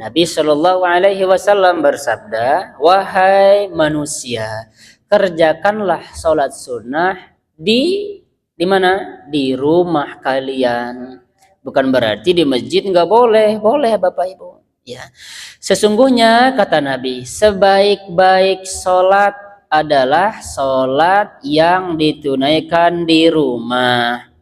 Nabi Shallallahu Alaihi Wasallam bersabda, wahai manusia, kerjakanlah sholat sunnah di mana? Di rumah kalian. Bukan berarti di masjid nggak boleh, boleh Bapak Ibu. Ya, sesungguhnya kata Nabi, sebaik-baik sholat adalah sholat yang ditunaikan di rumah,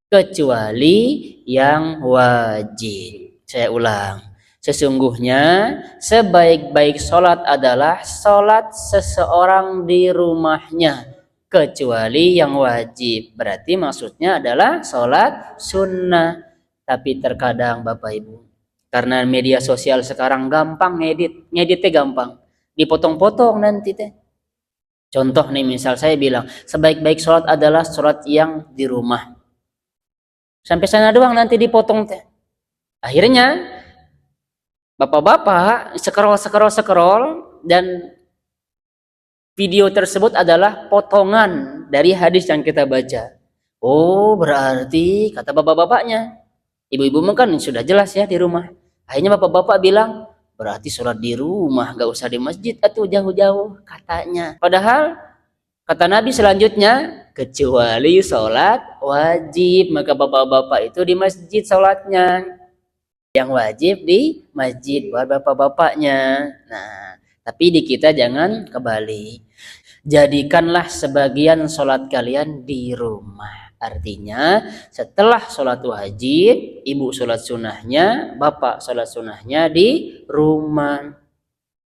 kecuali yang wajib. Saya ulang. Sesungguhnya sebaik-baik sholat adalah sholat seseorang di rumahnya, kecuali yang wajib. Berarti maksudnya adalah sholat sunnah. Tapi terkadang Bapak Ibu, karena media sosial sekarang gampang ngeditnya gampang, dipotong-potong nanti teh. Contoh nih, misal saya bilang sebaik-baik sholat adalah sholat yang di rumah. Sampai sana doang nanti dipotong teh. Akhirnya bapak-bapak scroll dan video tersebut adalah potongan dari hadis yang kita baca. Oh, berarti kata bapak-bapaknya, ibu-ibu kan sudah jelas ya di rumah. Akhirnya bapak-bapak bilang, berarti sholat di rumah, gak usah di masjid atau jauh-jauh katanya. Padahal kata Nabi selanjutnya, kecuali sholat wajib, maka bapak-bapak itu di masjid sholatnya. Yang wajib di masjid buat bapak-bapaknya. Nah, tapi di kita jangan kebalik. Jadikanlah sebagian sholat kalian di rumah. Artinya setelah sholat wajib, ibu sholat sunnahnya, bapak sholat sunnahnya di rumah.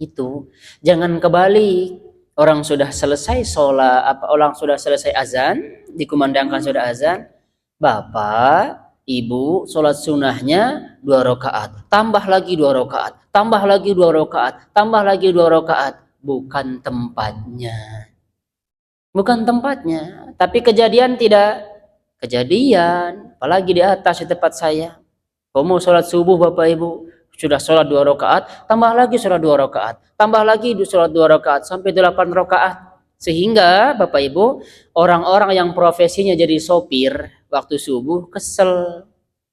Itu jangan kebalik. Orang sudah selesai sholat, orang sudah selesai azan, dikumandangkan sudah azan, bapak, ibu sholat sunnahnya 2 rakaat, tambah lagi 2 rakaat, tambah lagi 2 rakaat, tambah lagi 2 rakaat. Bukan tempatnya. Bukan tempatnya. Tapi kejadian tidak kejadian. Apalagi di atas di tempat saya. Kamu sholat subuh Bapak Ibu, sudah sholat 2 rakaat, tambah lagi sholat 2 rakaat, tambah lagi sholat 2 rakaat, sampai 8 rakaat. Sehingga Bapak Ibu, orang-orang yang profesinya jadi sopir waktu subuh kesel.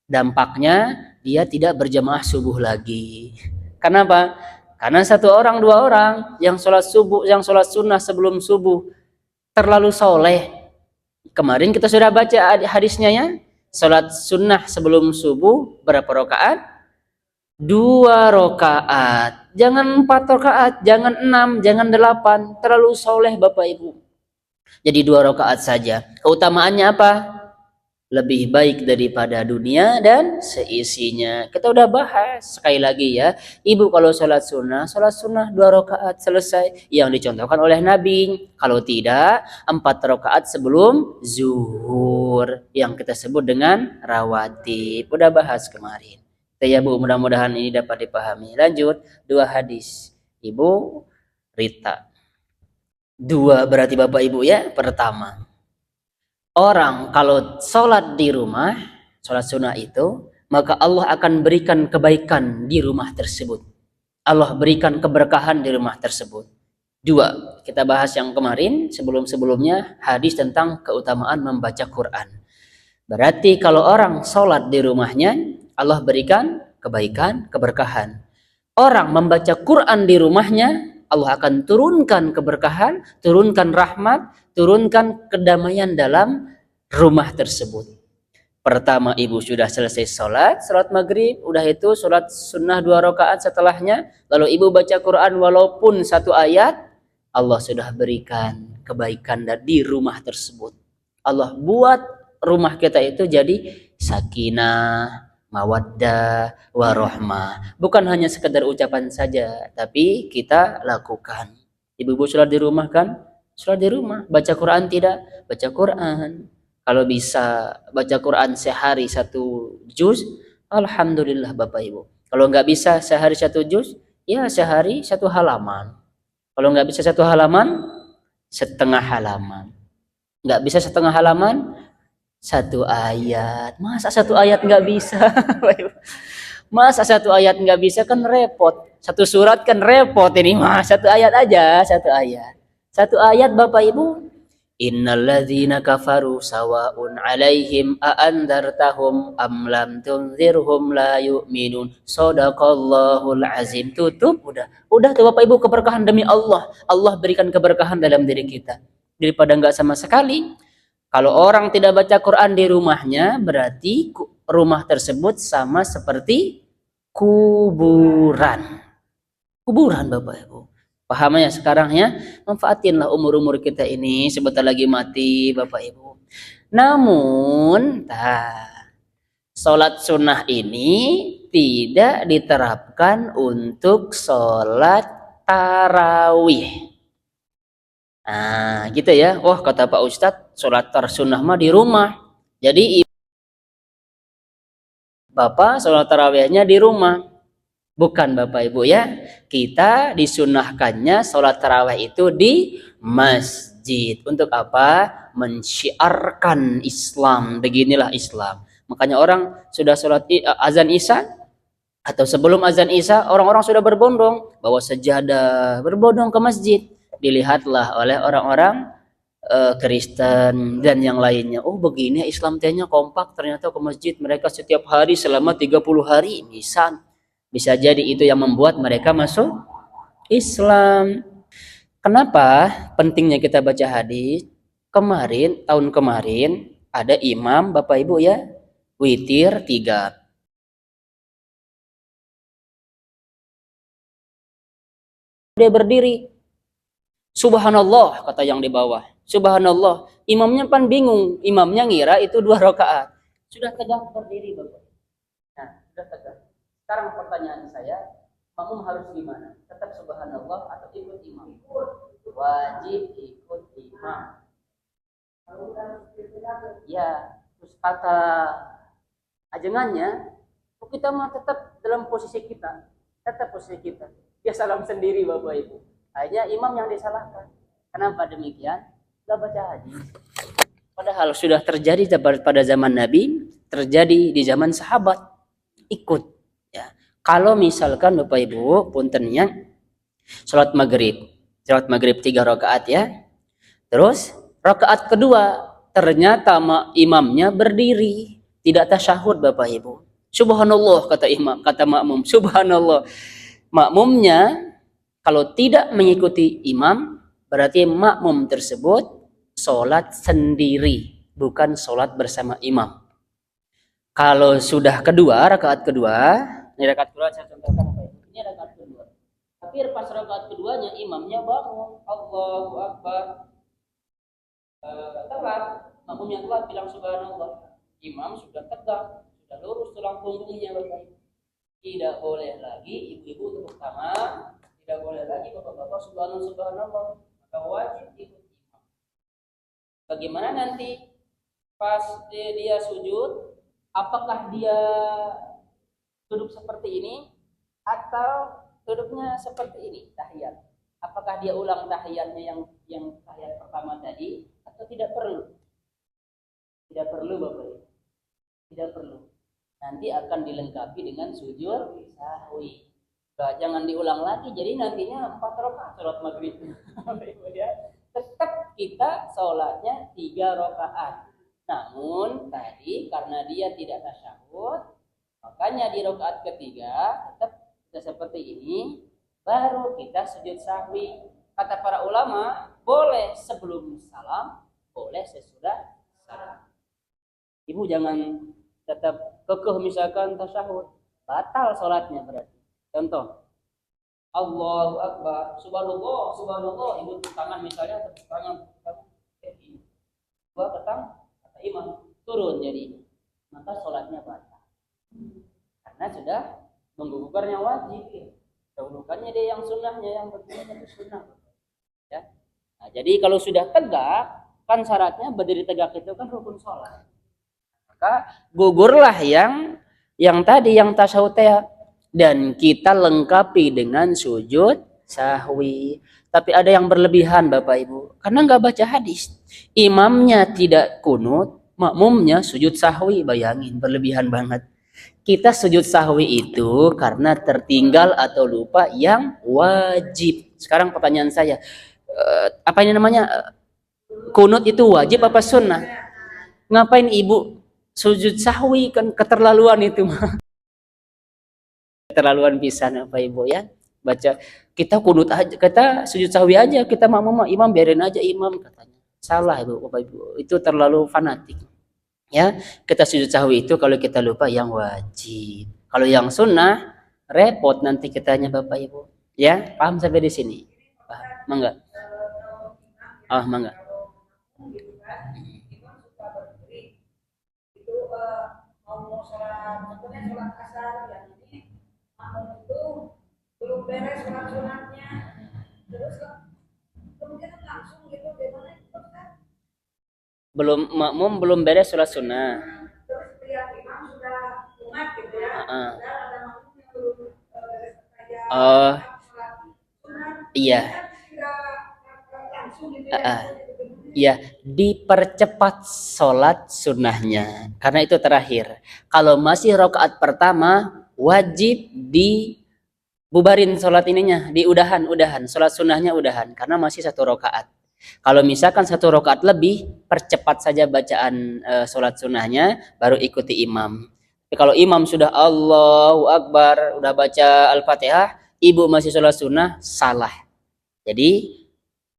Dampaknya dia tidak berjamaah subuh lagi. Kenapa? Karena 1 orang 2 orang yang sholat subuh, yang sholat sunnah sebelum subuh terlalu soleh. Kemarin kita sudah baca hadisnya ya. Sholat sunnah sebelum subuh berapa rakaat? 2 rakaat. Jangan 4 rakaat, jangan 6, jangan 8. Terlalu soleh Bapak Ibu. Jadi 2 rakaat saja. Keutamaannya apa? Lebih baik daripada dunia dan seisinya. Kita udah bahas sekali lagi ya. Ibu kalau sholat sunnah 2 rakaat selesai. Yang dicontohkan oleh Nabi. Kalau tidak, 4 rakaat sebelum zuhur. Yang kita sebut dengan rawatib. Udah bahas kemarin. Ya Bu, mudah-mudahan ini dapat dipahami. Lanjut, 2 hadis. Ibu Rita. 2 berarti Bapak Ibu ya. Pertama, orang kalau sholat di rumah, sholat sunnah itu, maka Allah akan berikan kebaikan di rumah tersebut. Allah berikan keberkahan di rumah tersebut. 2, kita bahas yang kemarin, sebelum-sebelumnya, hadis tentang keutamaan membaca Quran. Berarti kalau orang sholat di rumahnya, Allah berikan kebaikan, keberkahan. Orang membaca Quran di rumahnya, Allah akan turunkan keberkahan, turunkan rahmat, turunkan kedamaian dalam rumah tersebut. Pertama, ibu sudah selesai sholat maghrib, udah itu sholat sunnah 2 rakaat setelahnya, lalu ibu baca Quran walaupun 1 ayat, Allah sudah berikan kebaikan di rumah tersebut. Allah buat rumah kita itu jadi sakinah, mawaddah, warahmah. Bukan hanya sekedar ucapan saja, tapi kita lakukan. Ibu-ibu sholat di rumah kan? Sholat di rumah. Baca Quran tidak? Baca Quran. Kalau bisa baca Quran sehari 1 juz, alhamdulillah Bapak Ibu. Kalau nggak bisa sehari 1 juz, ya sehari 1 halaman. Kalau nggak bisa 1 halaman, setengah halaman. Nggak bisa setengah halaman, 1 ayat. Masa 1 ayat nggak bisa? Masa 1 ayat nggak bisa, kan repot. 1 surat kan repot ini. 1 ayat aja, 1 ayat. 1 ayat Bapak Ibu Innalladzina kafaru sawa'un 'alaihim a andzartahum am lam tunzirhum la yu'minun. Shadaqallahul azim. Tutup udah. Udah tuh Bapak Ibu, keberkahan demi Allah. Allah berikan keberkahan dalam diri kita. Daripada enggak sama sekali. Kalau orang tidak baca Quran di rumahnya, berarti rumah tersebut sama seperti kuburan. Kuburan Bapak Ibu. Pahamnya sekarang ya, manfaatinlah umur-umur kita ini sebentar lagi mati Bapak Ibu. Namun, sholat sunnah ini tidak diterapkan untuk sholat tarawih. Nah, gitu ya. Wah, kata Pak Ustadz, sholat sunnah mah di rumah. Jadi Bapak sholat tarawihnya di rumah. Bukan Bapak Ibu ya, kita disunahkannya sholat tarawih itu di masjid. Untuk apa? Mensyiarkan Islam. Beginilah Islam. Makanya orang sudah sholat azan Isya atau sebelum azan Isya, orang-orang sudah berbondong, bawa sejadah, berbondong ke masjid. Dilihatlah oleh orang-orang Kristen dan yang lainnya. Oh begini Islam tehnya kompak, ternyata ke masjid mereka setiap hari selama 30 hari. Bisa jadi itu yang membuat mereka masuk Islam. Kenapa pentingnya kita baca hadis? Tahun kemarin ada imam Bapak Ibu ya, witir 3. Dia berdiri. Subhanallah kata yang di bawah. Subhanallah. Imamnya pan bingung. Imamnya ngira itu 2 rakaat. Sudah tegak berdiri Bapak. Nah, sudah tegak. Sekarang pertanyaan saya, makmum harus gimana? Tetap subhanallah atau ikut imam? Wajib ikut imam. Ya, terus kata ajengannya, kita mah tetap dalam posisi kita. Tetap posisi kita. Dia salam sendiri Bapak Ibu. Akhirnya imam yang disalahkan. Kenapa demikian? Gak baca hadis. Padahal sudah terjadi pada zaman Nabi, terjadi di zaman sahabat. Ikut. Ya. Kalau misalkan Bapak Ibu puntennya sholat maghrib 3 rakaat ya. Terus rakaat kedua ternyata imamnya berdiri, tidak tasyahud Bapak Ibu. Subhanallah kata imam, kata makmum, subhanallah. Makmumnya kalau tidak mengikuti imam berarti makmum tersebut sholat sendiri, bukan sholat bersama imam. Kalau sudah rakaat kedua, ini rakaat kedua saya contohkan apa itu? Ini rakaat kedua. Tapi pas rakaat keduanya imamnya bangun, Allahu Akbar. Telat, makmumnya telat bilang subhanallah. Imam sudah tegak, sudah lurus tulang punggungnya Bapak. Tidak boleh lagi ibu-ibu tepuk tangan, tidak boleh lagi bapak-bapak subhanallah. Maka wajib ikut imam. Bagaimana nanti pas dia sujud, apakah dia duduk seperti ini atau duduknya seperti ini tahiyat? Apakah dia ulang tahiyatnya yang tahiyat pertama tadi atau tidak perlu? Tidak perlu Bapak Ibu. Tidak perlu. Nanti akan dilengkapi dengan sujud sahwi. Nah, jangan diulang lagi. Jadi nantinya 4 rakaat salat maghrib. Tetap kita sholatnya 3 rakaat. Namun tadi karena dia tidak tasyahud, makanya di rakaat ketiga tetap seperti ini, baru kita sujud sahwi. Kata para ulama, boleh sebelum salam, boleh sesudah salam. Ibu jangan tetap kekeh misalkan tasyahud, batal sholatnya berarti. Contoh, Allahu Akbar, subhanallah, ibu tepuk tangan misalnya, tepuk tangan, dua ketang, kata imam, turun jadi, maka sholatnya batal. Karena sudah menggugurkannya wajib, dahulukannya dia yang sunnahnya, yang berikutnya itu sunnah. Ya. Nah, jadi kalau sudah tegak, kan syaratnya berdiri tegak itu kan rukun sholat. Maka gugurlah yang tadi yang tasyahud dan kita lengkapi dengan sujud sahwi. Tapi ada yang berlebihan Bapak Ibu, karena nggak baca hadis. Imamnya tidak kunut, makmumnya sujud sahwi. Bayangin, berlebihan banget. Kita sujud sahwi itu karena tertinggal atau lupa yang wajib. Sekarang pertanyaan saya, apa ini namanya? Kunut itu wajib apa sunnah? Ngapain ibu sujud sahwi, kan keterlaluan itu mah. Keterlaluan pisan apa ibu ya. Baca kita kunut aja, kita sujud sahwi aja, kita mama imam biarin aja imam katanya. Salah ibu, bapak ibu. Itu terlalu fanatik. Ya, kita sujud sahwi itu kalau kita lupa yang wajib. Kalau yang sunnah repot nanti kitanya bapak ibu. Ya, paham sampai di sini? Paham? Mangga. Ah, mangga. Makmum belum beres sholat sunnah. Heeh. Oh, iya. Heeh. Ya, dipercepat sholat sunnahnya. Karena itu terakhir. Kalau masih rakaat pertama, wajib dibubarin sholat ininya, udahan. Sholat sunnahnya udahan. Karena masih satu rakaat. Kalau misalkan satu rakaat lebih, percepat saja bacaan sholat sunnahnya, baru ikuti imam. Tapi kalau imam sudah Allahu Akbar, udah baca Al-Fatihah, ibu masih sholat sunnah, salah. Jadi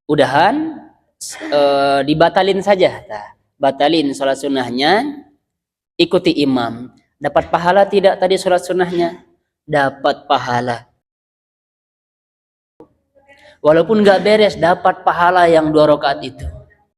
udahan, dibatalin saja. Nah, batalin sholat sunnahnya, ikuti imam. Dapat pahala tidak tadi sholat sunnahnya? Dapat pahala. Walaupun nggak beres, dapat pahala yang 2 rakaat itu.